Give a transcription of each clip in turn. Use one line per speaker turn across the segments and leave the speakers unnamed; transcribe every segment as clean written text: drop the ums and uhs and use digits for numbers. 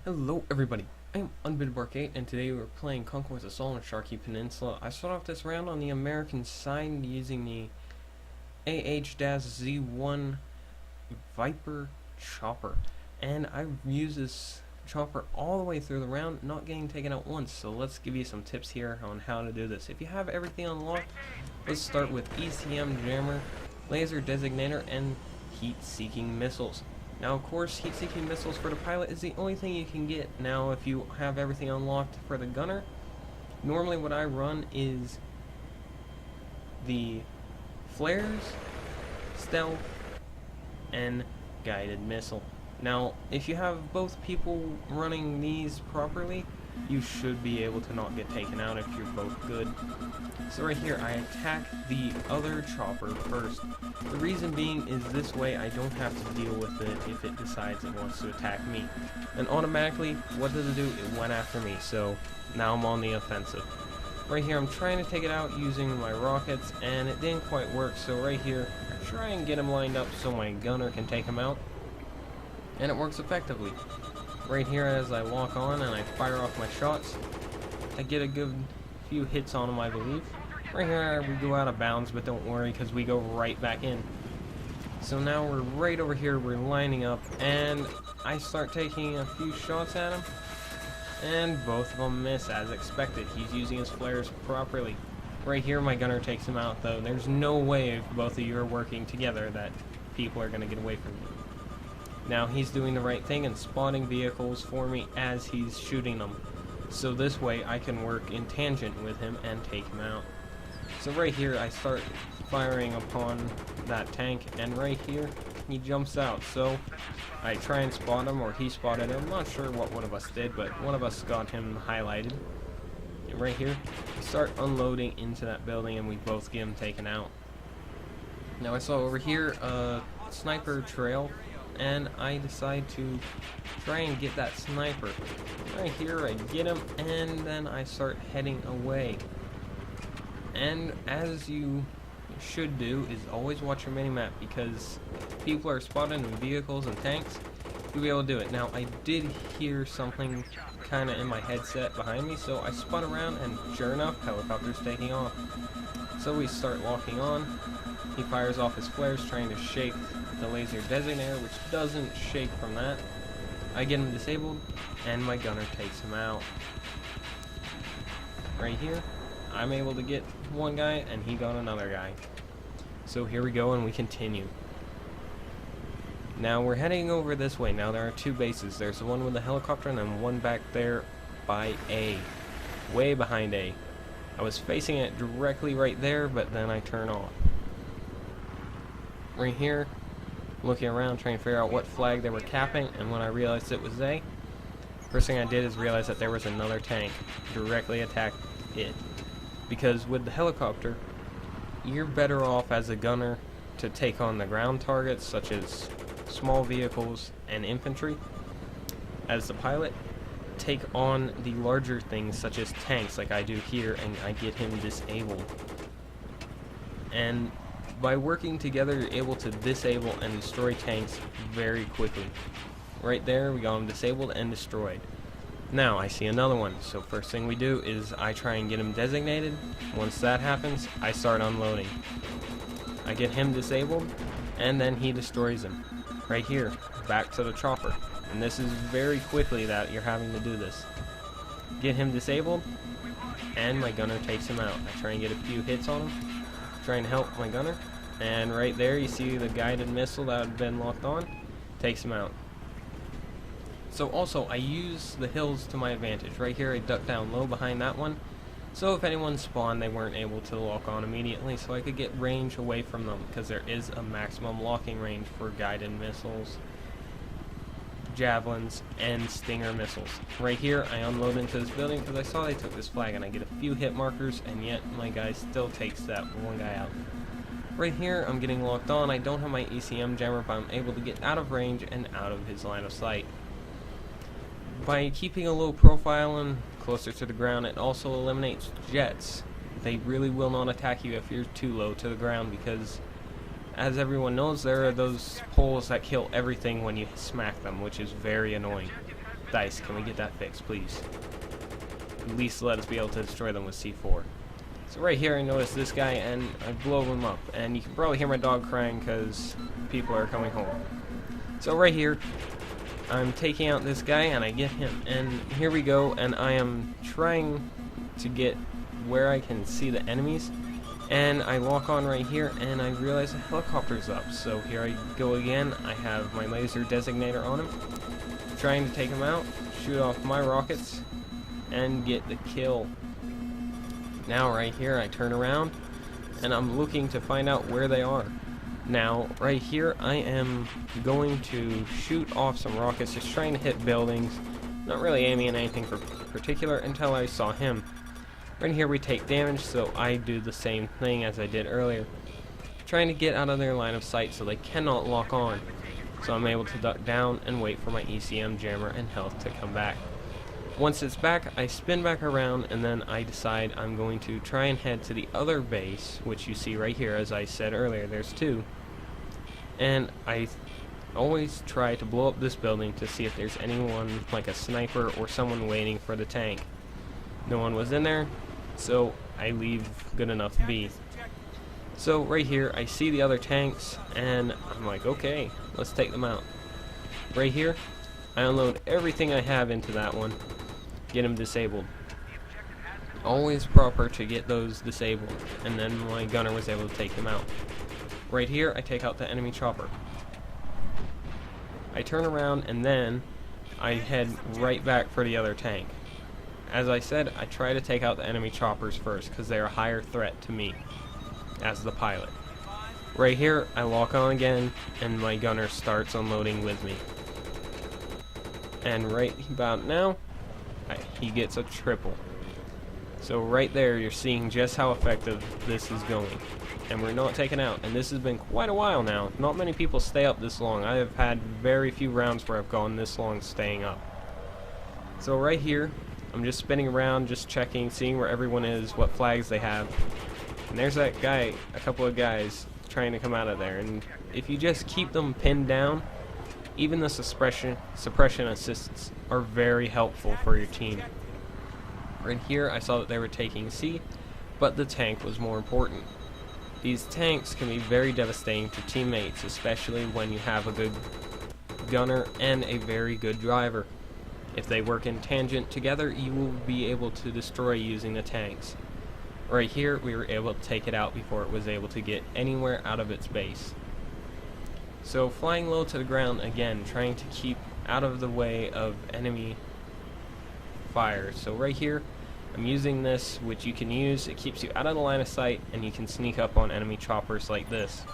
Hello everybody, I am Unbidbark8 and today we're playing Conquest Assault on Sharkey Peninsula. I start off this round on the American side using the AH-Z1 Viper Chopper. And I use this chopper all the way through the round, not getting taken out once. So let's give you some tips here on how to do this. If you have everything unlocked, let's start with ECM Jammer, Laser Designator, and Heat-Seeking Missiles. Now, of course, heat-seeking missiles for the pilot is the only thing you can get. Now, if you have everything unlocked for the gunner, normally what I run is the flares, stealth, and guided missile. Now, if you have both people running these properly, you should be able to not get taken out if you're both good. So right here, I attack the other chopper first. The reason being is this way I don't have to deal with it if it decides it wants to attack me. And automatically, what does it do? It went after me, so now I'm on the offensive. Right here, I'm trying to take it out using my rockets, and it didn't quite work, so right here, I try and get him lined up so my gunner can take him out. And it works effectively. Right here, as I lock on and I fire off my shots, I get a good few hits on him, I believe. Right here, we go out of bounds, but don't worry, because we go right back in. So now we're right over here, we're lining up, and I start taking a few shots at him, and both of them miss, as expected. He's using his flares properly. Right here, my gunner takes him out, though. There's no way if both of you are working together that people are going to get away from you. Now he's doing the right thing and spotting vehicles for me as he's shooting them. So this way I can work in tangent with him and take him out. So right here I start firing upon that tank, and right here he jumps out. So I try and spot him, or he spotted him. I'm not sure what one of us did, but one of us got him highlighted. And right here we start unloading into that building and we both get him taken out. Now I saw over here a sniper trail, and I decide to try and get that sniper. Right here I get him, and then I start heading away. And as you should do is always watch your minimap, because people are spotted in vehicles and tanks. You'll be able to do it. Now I did hear something kinda in my headset behind me, so I spun around and sure enough, helicopter's taking off. So we start locking on. He fires off his flares trying to shake the laser designator, which doesn't shake from that. I get him disabled, and my gunner takes him out. Right here, I'm able to get one guy, and he got another guy. So here we go, and we continue. Now we're heading over this way. Now there are two bases. There's the one with the helicopter, and then one back there by A. Way behind A. I was facing it directly right there, but then I turn off. Right here, looking around trying to figure out what flag they were capping, and when I realized it was A, first thing I did is realize that there was another tank directly attacked it. Because with the helicopter, you're better off as a gunner to take on the ground targets such as small vehicles and infantry. As the pilot, take on the larger things such as tanks like I do here, and I get him disabled. And by working together, you're able to disable and destroy tanks very quickly. Right there, we got him disabled and destroyed. Now, I see another one, so first thing we do is I try and get him designated. Once that happens, I start unloading. I get him disabled, and then he destroys him. Right here, back to the chopper. And this is very quickly that you're having to do this. Get him disabled, and my gunner takes him out. I try and get a few hits on him, trying to help my gunner. And right there you see the guided missile that had been locked on, takes him out. So also I use the hills to my advantage. Right here I duck down low behind that one, so if anyone spawned they weren't able to lock on immediately, so I could get range away from them, because there is a maximum locking range for guided missiles, javelins, and stinger missiles. Right here I unload into this building because I saw they took this flag, and I get a few hit markers, and yet my guy still takes that one guy out. Right here I'm getting locked on. I don't have my ECM jammer, but I'm able to get out of range and out of his line of sight. By keeping a low profile and closer to the ground, it also eliminates jets. They really will not attack you if you're too low to the ground, because as everyone knows, there are those poles that kill everything when you smack them, which is very annoying. Dice, can we get that fixed, please? At least let us be able to destroy them with C4. So right here I notice this guy and I blow him up. And you can probably hear my dog crying because people are coming home. So right here, I'm taking out this guy and I get him. And here we go, and I am trying to get where I can see the enemies. And I lock on right here and I realize the helicopter's up. So here I go again. I have my laser designator on him. Trying to take him out, shoot off my rockets, and get the kill. Now right here I turn around and I'm looking to find out where they are. Now right here I am going to shoot off some rockets, just trying to hit buildings, not really aiming at anything particular until I saw him. Right here we take damage, so I do the same thing as I did earlier, trying to get out of their line of sight so they cannot lock on. So I'm able to duck down and wait for my ECM jammer and health to come back. Once it's back, I spin back around and then I decide I'm going to try and head to the other base, which you see right here. As I said earlier, there's two. And I always try to blow up this building to see if there's anyone, like a sniper or someone waiting for the tank. No one was in there, so I leave good enough to be. So right here I see the other tanks and I'm like, okay, let's take them out. Right here I unload everything I have into that one, get him disabled. Always proper to get those disabled, and then my gunner was able to take them out. Right here I take out the enemy chopper. I turn around and then I head right back for the other tank. As I said, I try to take out the enemy choppers first because they're a higher threat to me as the pilot. Right here I lock on again and my gunner starts unloading with me. And right about now he gets a triple. So right there you're seeing just how effective this is going. And we're not taken out, and this has been quite a while now. Not many people stay up this long. I have had very few rounds where I've gone this long staying up. So right here I'm just spinning around, just checking, seeing where everyone is, what flags they have. And there's that guy, a couple of guys trying to come out of there. And if you just keep them pinned down, even the suppression assists are very helpful for your team. Right here I saw that they were taking C, but the tank was more important. These tanks can be very devastating to teammates, especially when you have a good gunner and a very good driver. If they work in tangent together, you will be able to destroy using the tanks. Right here we were able to take it out before it was able to get anywhere out of its base. So flying low to the ground again, trying to keep out of the way of enemy fire. So right here I'm using this, which you can use. It keeps you out of the line of sight and you can sneak up on enemy choppers like this.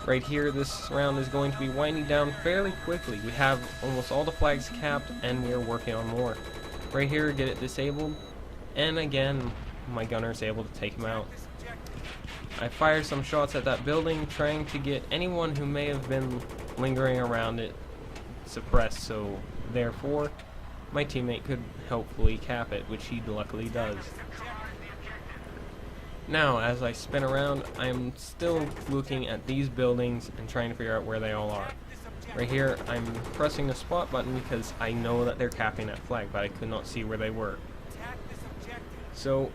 Right here this round is going to be winding down fairly quickly. We have almost all the flags capped and we are working on more. Right here get it disabled, and again my gunner is able to take him out. I fired some shots at that building trying to get anyone who may have been lingering around it suppressed, so therefore my teammate could hopefully cap it, which he luckily does. Now as I spin around I am still looking at these buildings and trying to figure out where they all are. Right here I'm pressing the spot button because I know that they're capping that flag, but I could not see where they were. So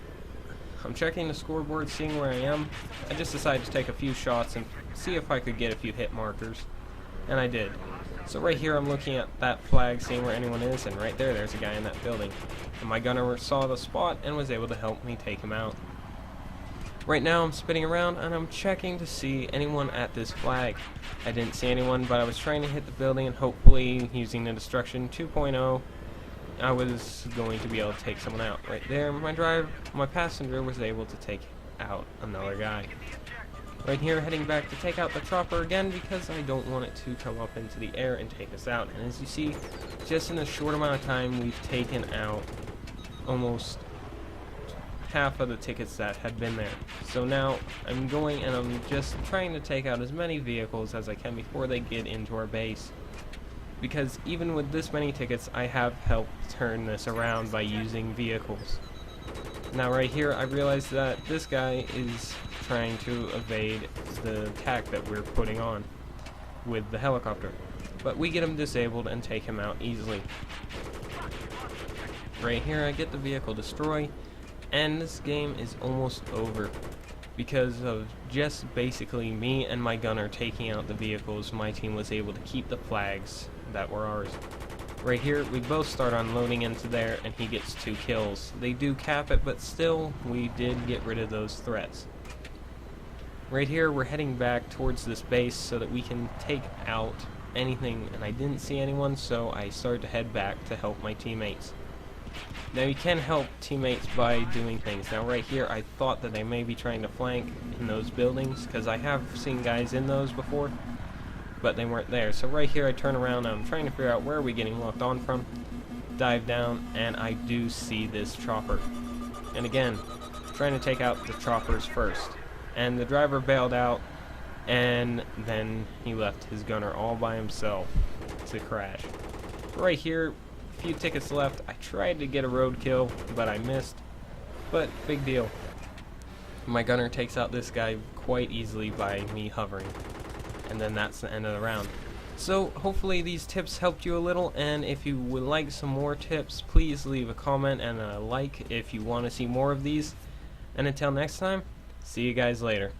I'm checking the scoreboard, seeing where I am. I just decided to take a few shots and see if I could get a few hit markers, and I did. So right here I'm looking at that flag, seeing where anyone is, and right there there's a guy in that building. And my gunner saw the spot and was able to help me take him out. Right now I'm spinning around and I'm checking to see anyone at this flag. I didn't see anyone, but I was trying to hit the building and hopefully using the Destruction 2.0 I was going to be able to take someone out. Right there my passenger was able to take out another guy. Right here heading back to take out the chopper again because I don't want it to come up into the air and take us out. And as you see, just in a short amount of time we've taken out almost half of the tickets that had been there. So now I'm going and I'm just trying to take out as many vehicles as I can before they get into our base. Because even with this many tickets, I have helped turn this around by using vehicles. Now right here, I realize that this guy is trying to evade the attack that we're putting on with the helicopter. but we get him disabled and take him out easily. Right here I get the vehicle destroyed, and this game is almost over. Because of just basically me and my gunner taking out the vehicles, my team was able to keep the flags that were ours. Right here, we both start unloading into there, and he gets 2 kills. They do cap it, but still, we did get rid of those threats. Right here, we're heading back towards this base so that we can take out anything, and I didn't see anyone, so I started to head back to help my teammates. Now you can help teammates by doing things. Now right here I thought that they may be trying to flank in those buildings, because I have seen guys in those before, but they weren't there. So right here I turn around and I'm trying to figure out where are we getting locked on from. Dive down, and I do see this chopper. And again, trying to take out the choppers first. And the driver bailed out, and then he left his gunner all by himself to crash. Right here, few tickets left. I tried to get a roadkill, but I missed. But big deal. My gunner takes out this guy quite easily by me hovering. And then that's the end of the round. So hopefully these tips helped you a little, and if you would like some more tips, please leave a comment and a like if you want to see more of these. And until next time, see you guys later.